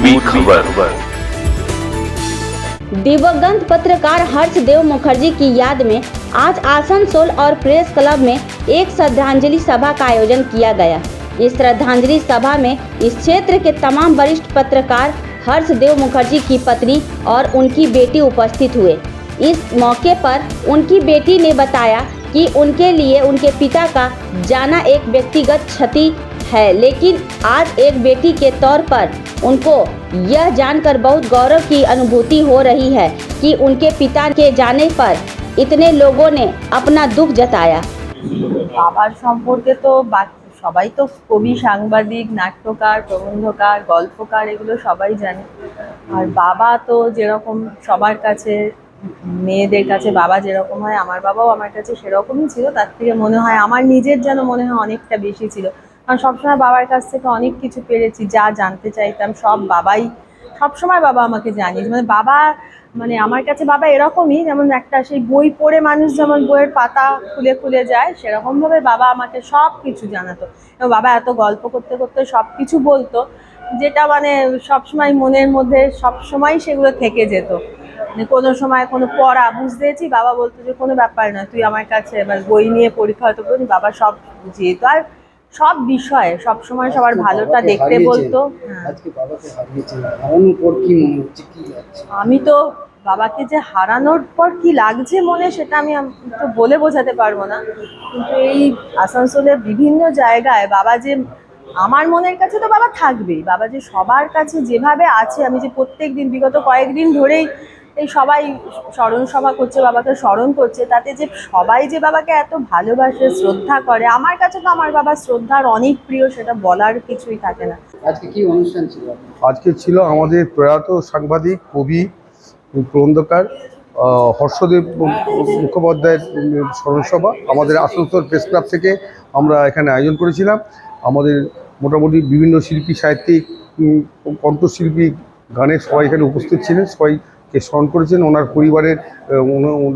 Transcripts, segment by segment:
पूर्वी खबर। दिवंगत पत्रकार हर्षदेव मुखर्जी की याद में आज आसनसोल और प्रेस क्लब में एक श्रद्धांजलि सभा का आयोजन किया गया। इस श्रद्धांजलि सभा में इस क्षेत्र के तमाम वरिष्ठ पत्रकार हर्षदेव मुखर्जी की पत्नी और उनकी बेटी उपस्थित हुए। इस मौके पर उनकी बेटी ने बताया कि उनके लिए उनके पिता का जाना एक व्यक्तिगत क्षति है, लेकिन आज एक बेटी के तौर पर उनको यह जानकर बहुत गौरव की अनुभूति हो रही है कि उनके पिता के जाने पर इतने लोगों ने अपना दुख जताया। বাবার সম্পর্কে তো সবাই তো কবি, সাংবাদিক, নাট্যকার, প্রবন্ধকার, গল্পকার এগুলো সবাই জানে। আর বাবা তো যেরকম সবার কাছে, মেয়েদের কাছে বাবা যেরকম হয়, আমার বাবাও আমার কাছে সেরকমই ছিল। তার থেকে মনে হয় আমার নিজের যেন মনে হয় অনেকটা বেশি ছিল, কারণ সবসময় বাবার কাছ থেকে অনেক কিছু পেরেছি। যা জানতে চাইতাম সব বাবাই, সবসময় বাবা আমাকে জানিয়েছে। মানে আমার কাছে বাবা এরকমই, যেমন একটা সেই বই পড়ে মানুষ যেমন বইয়ের পাতা খুলে খুলে যায়, সেরকমভাবে বাবা আমাকে সব কিছু জানাতো। এবং বাবা এত গল্প করতে করতে সব কিছু বলতো, যেটা মানে সবসময় মনের মধ্যে সবসময় সেগুলো থেকে যেত। মানে কোনো সময় কোনো পড়া বুঝতেছি, বাবা বলতো যে কোনো ব্যাপার না, তুই আমার কাছে এবার বই নিয়ে পরীক্ষা হয়তো করি, বাবা সব বুঝিয়ে দিত। আর সব বিষয়ে সবসময় সবার ভালোটা দেখতে বলতো। আমি তো বাবাকে যে হারানোর পর কি লাগছে মনে, সেটা আমি তো বলে বোঝাতে পারবো না। কিন্তু এই আসানসোলের বিভিন্ন জায়গায় বাবা যে আমার মনের কাছে তো বাবা থাকবেই, বাবা যে সবার কাছে যেভাবে আছে, আমি যে প্রত্যেক দিন বিগত কয়েকদিন ধরেই এই সবাই স্মরণ সভা করছে, বাবাকে স্মরণ করছে, তাতে যে সবাই যে বাবাকে এত ভালোবাসে, শ্রদ্ধা করে, আমার কাছে তো আমার বাবা শ্রদ্ধার অনেক প্রিয়, সেটা বলার কিছুই থাকে না। আজকে কি অনুষ্ঠান ছিল? আজকে ছিল আমাদের প্রয়াত সাংবাদিক, কবি, প্রবন্ধকার হর্ষদেব মুখোপাধ্যায়ের স্মরণসভা। আমাদের আসানসোল প্রেস ক্লাব থেকে আমরা এখানে আয়োজন করেছিলাম। আমাদের মোটামুটি বিভিন্ন শিল্পী, সাহিত্যিক, কণ্ঠশিল্পী, গানের সবাই এখানে উপস্থিত ছিলেন, সবাইকে স্মরণ করেছেন। ওনার পরিবারের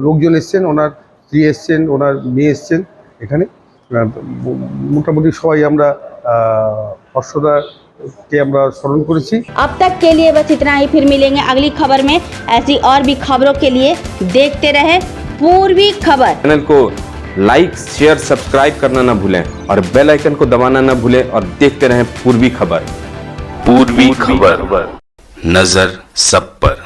লোকজন এসছেন, ওনার স্ত্রী এসছেন, ওনার মেয়ে এসছেন। এখানে মোটামুটি সবাই আমরা হর্ষদা के আমরা স্মরণ করেছি। अब तक के लिए बस इतना ही, फिर मिलेंगे अगली खबर में। ऐसी और भी खबरों के लिए देखते रहे पूर्वी खबर। चैनल को लाइक, शेयर, सब्सक्राइब करना ना भूलें और बेल आइकन को दबाना ना भूलें और देखते रहें पूर्वी खबर। पूर्वी खबर, नजर सब पर।